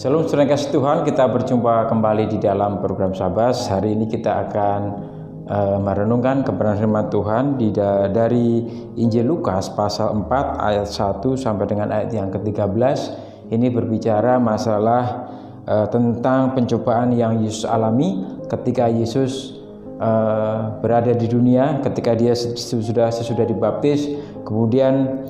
Shalom saudara kasih Tuhan, kita berjumpa kembali di dalam program Sabas. Hari ini kita akan merenungkan kebenaran firman Tuhan dari Injil Lukas pasal 4 ayat 1 sampai dengan ayat yang ke-13. Ini berbicara masalah tentang pencobaan yang Yesus alami ketika Yesus berada di dunia, ketika dia sesudah dibaptis. Kemudian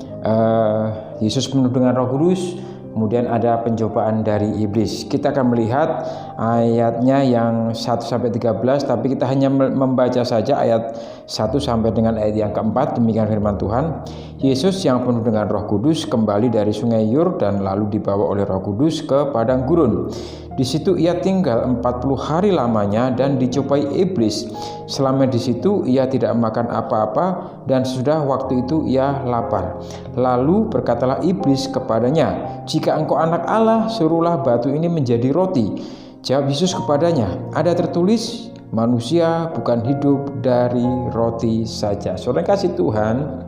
Yesus penuh dengan Roh Kudus. Kemudian ada pencobaan dari iblis. Kita akan melihat ayatnya yang 1 sampai 13, tapi kita hanya membaca saja ayat 1 sampai dengan ayat yang keempat. Demikian firman Tuhan. Yesus yang penuh dengan Roh Kudus kembali dari sungai Yordan lalu dibawa oleh Roh Kudus ke padang gurun. Di situ ia tinggal 40 hari lamanya dan dicobai iblis. Selama di situ ia tidak makan apa-apa dan sudah waktu itu ia lapar. Lalu berkatalah iblis kepadanya, "Jika engkau anak Allah, suruhlah batu ini menjadi roti." Jawab Yesus kepadanya, "Ada tertulis, manusia bukan hidup dari roti saja." Saudara kasih Tuhan,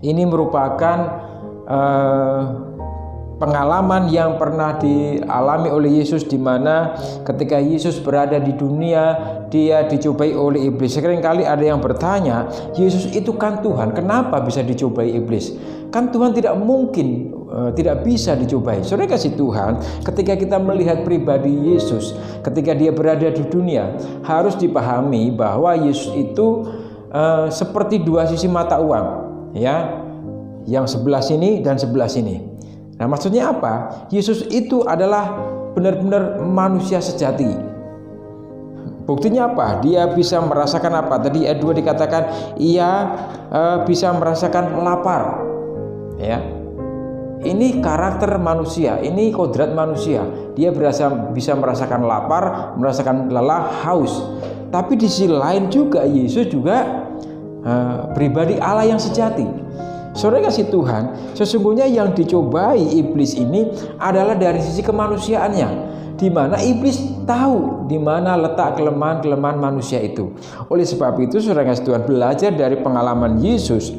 ini merupakan pengalaman yang pernah dialami oleh Yesus, di mana ketika Yesus berada di dunia, dia dicobai oleh iblis. Seringkali ada yang bertanya, Yesus itu kan Tuhan, kenapa bisa dicobai iblis? Kan Tuhan tidak mungkin tidak bisa dicobai. Saudara kasih Tuhan, ketika kita melihat pribadi Yesus, ketika dia berada di dunia, harus dipahami bahwa Yesus itu seperti dua sisi mata uang, ya, yang sebelah sini dan sebelah sini. Nah, maksudnya apa? Yesus itu adalah benar-benar manusia sejati. Buktinya apa? Dia bisa merasakan apa? Tadi ayat 2 dikatakan ia bisa merasakan lapar. Ya. Ini karakter manusia, ini kodrat manusia. Dia bisa merasakan lapar, merasakan lelah, haus. Tapi di sisi lain juga Yesus juga pribadi Allah yang sejati. Saudara kasih Tuhan, sesungguhnya yang dicobai iblis ini adalah dari sisi kemanusiaannya, di mana iblis tahu di mana letak kelemahan manusia itu. Oleh sebab itu, saudara kasih Tuhan, belajar dari pengalaman Yesus,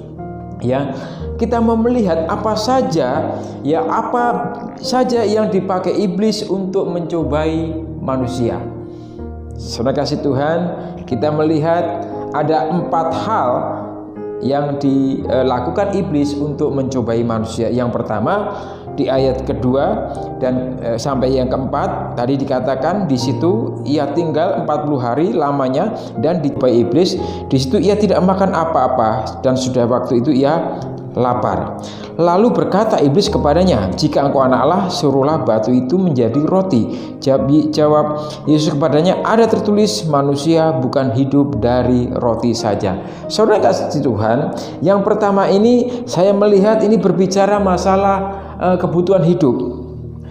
ya, kita mau melihat apa saja yang dipakai iblis untuk mencobai manusia. Saudara kasih Tuhan, kita melihat ada 4 hal yang dilakukan iblis untuk mencobai manusia. Yang pertama di ayat kedua dan sampai yang keempat tadi dikatakan di situ ia tinggal 40 hari lamanya dan dicobai iblis. Di situ ia tidak makan apa-apa dan sudah waktu itu ia lapar. Lalu berkata iblis kepadanya, "Jika engkau anak Allah, suruhlah batu itu menjadi roti." Jawab Yesus kepadanya, "Ada tertulis, manusia bukan hidup dari roti saja." Saudara kasih Tuhan, yang pertama ini saya melihat ini berbicara masalah kebutuhan hidup.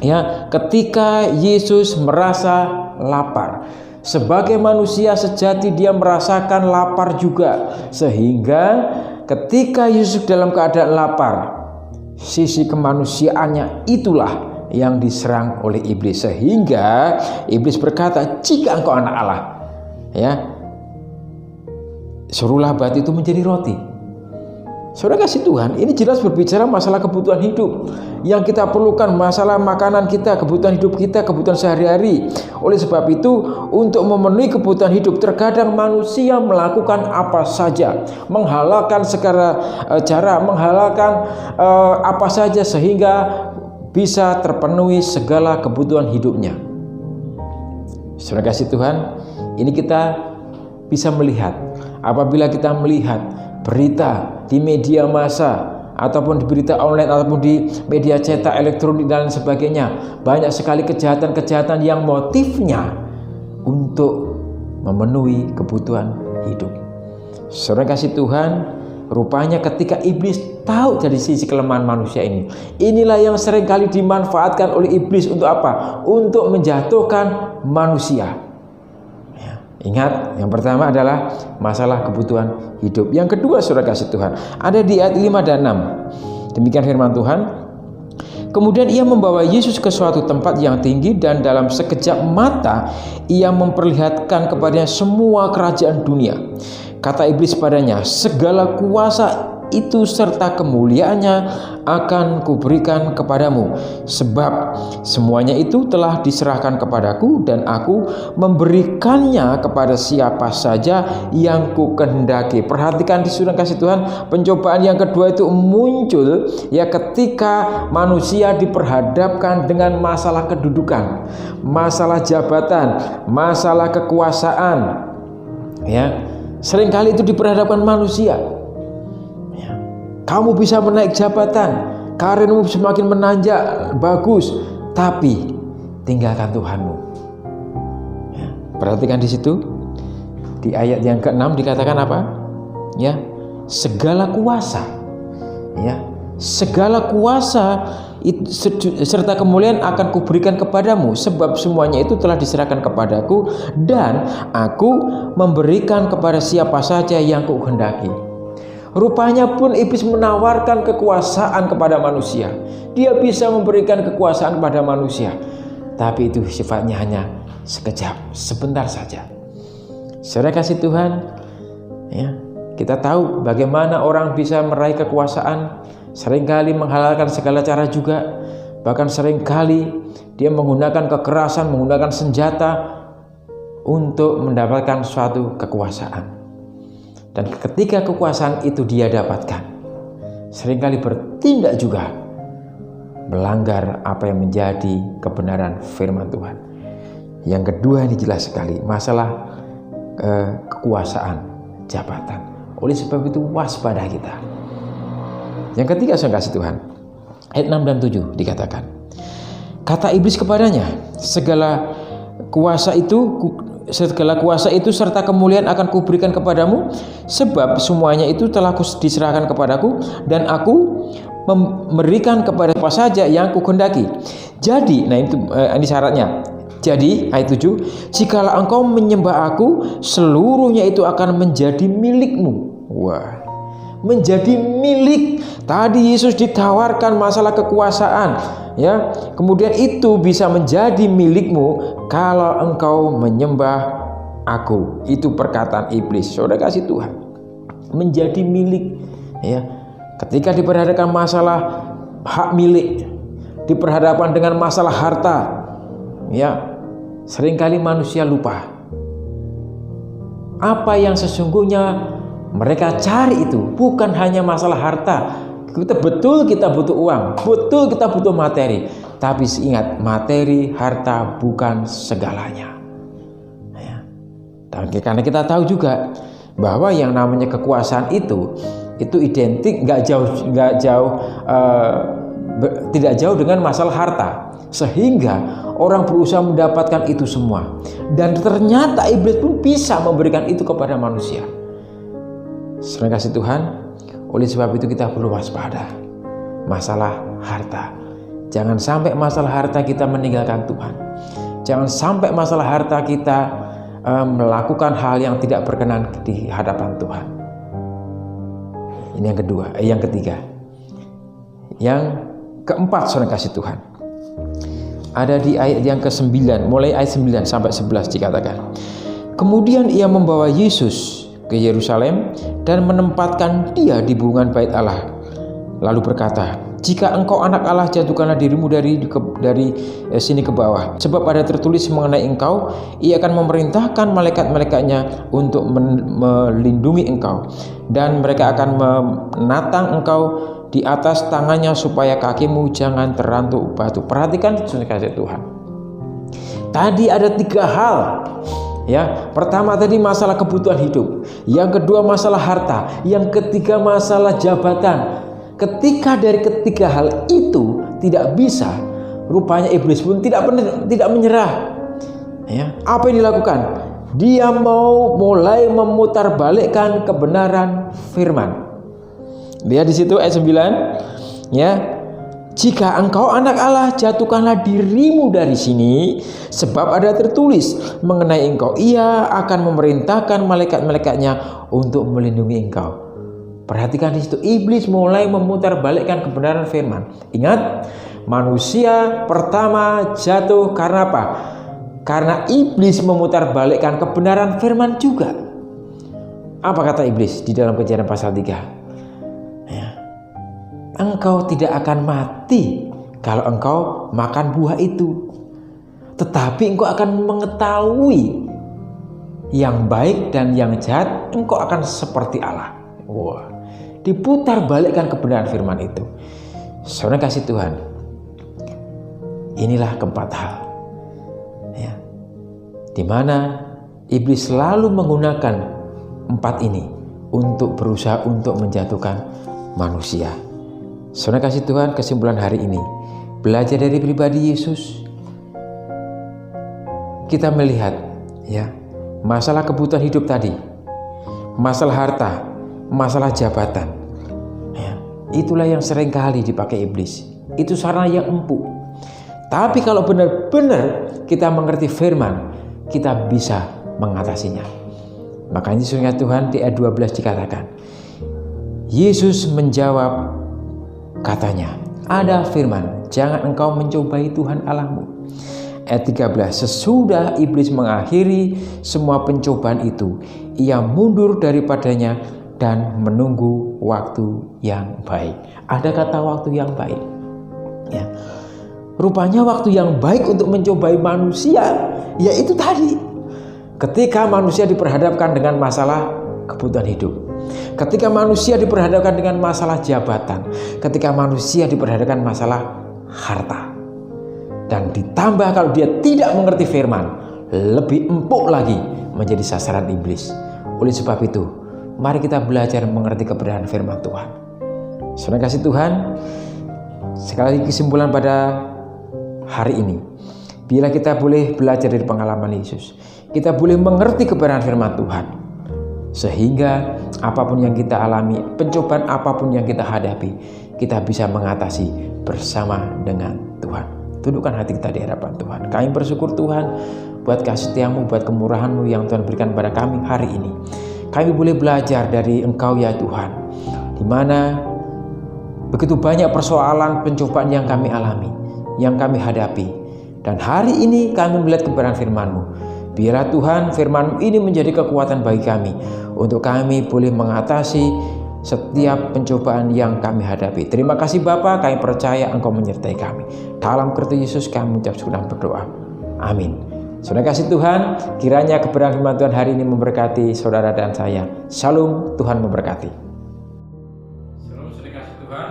Ya, ketika Yesus merasa lapar, sebagai manusia sejati dia merasakan lapar juga, sehingga ketika Yesus dalam keadaan lapar, sisi kemanusiaannya itulah yang diserang oleh iblis, sehingga iblis berkata, "Jika engkau anak Allah, ya, suruhlah batu itu menjadi roti." Saudara kasih Tuhan, ini jelas berbicara masalah kebutuhan hidup yang kita perlukan, masalah makanan kita, kebutuhan hidup kita, kebutuhan sehari-hari. Oleh sebab itu, untuk memenuhi kebutuhan hidup, terkadang manusia melakukan apa saja, menghalalkan segala cara, menghalalkan apa saja sehingga bisa terpenuhi segala kebutuhan hidupnya. Saudara kasih Tuhan, ini kita bisa melihat apabila kita melihat berita di media massa ataupun di berita online ataupun di media cetak, elektronik dan sebagainya, banyak sekali kejahatan-kejahatan yang motifnya untuk memenuhi kebutuhan hidup. Saudara kasih Tuhan, rupanya ketika iblis tahu dari sisi kelemahan manusia ini, inilah yang seringkali dimanfaatkan oleh iblis untuk apa? Untuk menjatuhkan manusia. Ingat, yang pertama adalah masalah kebutuhan hidup. Yang kedua, saudara kasih Tuhan, ada di ayat 5 dan 6. Demikian firman Tuhan. Kemudian ia membawa Yesus ke suatu tempat yang tinggi dan dalam sekejap mata ia memperlihatkan kepadanya semua kerajaan dunia. Kata iblis padanya, "Segala kuasa itu serta kemuliaannya akan kuberikan kepadamu, sebab semuanya itu telah diserahkan kepadaku, dan aku memberikannya kepada siapa saja yang ku kehendaki. Perhatikan di surga kasih Tuhan, pencobaan yang kedua itu muncul ya ketika manusia diperhadapkan dengan masalah kedudukan, masalah jabatan, masalah kekuasaan. Ya, seringkali itu diperhadapkan manusia. Ya, kamu bisa menaik jabatan, karirmu semakin menanjak, bagus, tapi tinggalkan Tuhanmu. Ya, perhatikan di situ, di ayat yang ke-6 dikatakan apa? Ya, segala kuasa, ya, segala kuasa serta kemuliaan akan kuberikan kepadamu, sebab semuanya itu telah diserahkan kepadaku, dan aku memberikan kepada siapa saja yang kuhendaki. Rupanya pun iblis menawarkan kekuasaan kepada manusia. Dia bisa memberikan kekuasaan kepada manusia, tapi itu sifatnya hanya sekejap, sebentar saja. Saudara kasih Tuhan, ya, kita tahu bagaimana orang bisa meraih kekuasaan. Seringkali menghalalkan segala cara juga, bahkan seringkali dia menggunakan kekerasan, menggunakan senjata untuk mendapatkan suatu kekuasaan. Dan ketika kekuasaan itu dia dapatkan, seringkali bertindak juga melanggar apa yang menjadi kebenaran firman Tuhan. Yang kedua ini jelas sekali, masalah kekuasaan, jabatan. Oleh sebab itu waspada kita. Yang ketiga, saya kasih Tuhan, ayat 6 dan 7 dikatakan, kata iblis kepadanya, segala kuasa itu serta kemuliaan akan kuberikan kepadamu, sebab semuanya itu telah diserahkan kepadaku, dan aku memberikan kepada siapa saja yang kukehendaki. Jadi, nah ini syaratnya. Jadi ayat 7, jikalau engkau menyembah aku, seluruhnya itu akan menjadi milikmu. Wah, menjadi milik. Tadi Yesus ditawarkan masalah kekuasaan, ya. Kemudian itu bisa menjadi milikmu kalau engkau menyembah aku. Itu perkataan iblis. Saudara kasih Tuhan, menjadi milik, ya. Ketika diperhadapkan masalah hak milik, diperhadapkan dengan masalah harta, ya, seringkali manusia lupa apa yang sesungguhnya mereka cari itu bukan hanya masalah harta. Betul kita butuh uang, betul kita butuh materi, tapi ingat, materi, harta bukan segalanya. Ya. Dan karena kita tahu juga bahwa yang namanya kekuasaan itu identik tidak jauh dengan masalah harta, sehingga orang berusaha mendapatkan itu semua, dan ternyata iblis pun bisa memberikan itu kepada manusia. Terima kasih Tuhan. Oleh sebab itu kita perlu waspada masalah harta. Jangan sampai masalah harta kita meninggalkan Tuhan. Jangan sampai masalah harta kita melakukan hal yang tidak berkenan di hadapan Tuhan. Ini yang kedua, yang ketiga. Yang keempat, saudara kasih Tuhan, ada di ayat yang ke-9, mulai ayat 9 sampai 11 dikatakan, kemudian ia membawa Yesus ke Yerusalem dan menempatkan dia di bulungan bait Allah, lalu berkata, jika engkau anak Allah, jatuhkanlah dirimu dari sini ke bawah, sebab ada tertulis mengenai engkau, ia akan memerintahkan malaikat-malaikatnya untuk melindungi engkau, dan mereka akan menatang engkau di atas tangannya supaya kakimu jangan terantuk batu. Perhatikan kasih Tuhan, tadi ada 3 hal. Ya, pertama tadi masalah kebutuhan hidup, yang kedua masalah harta, yang ketiga masalah jabatan. Ketika dari ketiga hal itu tidak bisa, rupanya iblis pun tidak menyerah. Ya, apa yang dilakukan? Dia mau mulai memutarbalikkan kebenaran firman. Lihat di situ ayat 9, ya. Jika engkau anak Allah, jatuhkanlah dirimu dari sini, sebab ada tertulis mengenai engkau, ia akan memerintahkan malaikat-malaikatnya untuk melindungi engkau. Perhatikan di situ, iblis mulai memutarbalikkan kebenaran firman. Ingat, manusia pertama jatuh karena apa? Karena iblis memutarbalikkan kebenaran firman juga. Apa kata iblis di dalam Kejadian pasal 3? engkau tidak akan mati kalau engkau makan buah itu. Tetapi engkau akan mengetahui yang baik dan yang jahat, engkau akan seperti Allah. Wah, diputar balikkan kebenaran firman itu. Saudara kasih Tuhan, inilah keempat hal, ya, di mana iblis selalu menggunakan empat ini untuk berusaha untuk menjatuhkan manusia. Saudara kasih Tuhan, kesimpulan hari ini, belajar dari pribadi Yesus, kita melihat, ya, masalah kebutuhan hidup tadi, masalah harta, masalah jabatan, ya, itulah yang seringkali dipakai iblis. Itu sarana yang empuk. Tapi kalau benar-benar kita mengerti firman, kita bisa mengatasinya. Makanya surga Tuhan di ayat 12 dikatakan, Yesus menjawab, katanya, ada firman, jangan engkau mencobai Tuhan Allahmu. Ayat 13, sesudah iblis mengakhiri semua pencobaan itu, ia mundur daripadanya dan menunggu waktu yang baik. Ada kata waktu yang baik, ya. Rupanya waktu yang baik untuk mencobai manusia, yaitu tadi, ketika manusia diperhadapkan dengan masalah kebutuhan hidup, ketika manusia diperhadapkan dengan masalah jabatan, ketika manusia diperhadapkan masalah harta. Dan ditambah kalau dia tidak mengerti firman, lebih empuk lagi menjadi sasaran iblis. Oleh sebab itu, mari kita belajar mengerti kebenaran firman Tuhan. Saudara kasih Tuhan, sekali lagi kesimpulan pada hari ini, bila kita boleh belajar dari pengalaman Yesus, kita boleh mengerti kebenaran firman Tuhan, sehingga apapun yang kita alami, pencobaan apapun yang kita hadapi, kita bisa mengatasi bersama dengan Tuhan. Tundukkan hati kita di hadapan Tuhan. Kami bersyukur Tuhan buat kasih setiamu, buat kemurahan-Mu yang Tuhan berikan pada kami hari ini. Kami boleh belajar dari Engkau ya Tuhan, di mana begitu banyak persoalan pencobaan yang kami alami, yang kami hadapi. Dan hari ini kami melihat kebenaran firman-Mu. Biarlah Tuhan firman-Mu ini menjadi kekuatan bagi kami, untuk kami boleh mengatasi setiap pencobaan yang kami hadapi. Terima kasih Bapa, kami percaya Engkau menyertai kami. Dalam Kristus Yesus kami mengucap syukur dan berdoa. Amin. Saudara kasih Tuhan, kiranya kebenaran firman Tuhan hari ini memberkati saudara dan saya. Shalom, Tuhan memberkati. Shalom, saudara kasih Tuhan.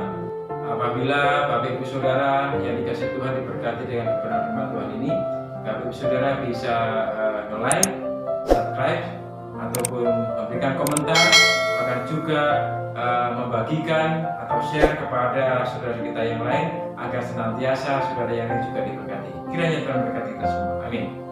Apabila Bapak Ibu Saudara yang dikasih Tuhan diberkati dengan kebenaran firman Tuhan ini, Bapak Ibu Saudara bisa like, subscribe, ataupun memberikan komentar, bahkan juga membagikan atau share kepada saudara kita yang lain, agar senantiasa saudara yang lain juga diberkati. Kiranya Tuhan berkati kita semua. Amin.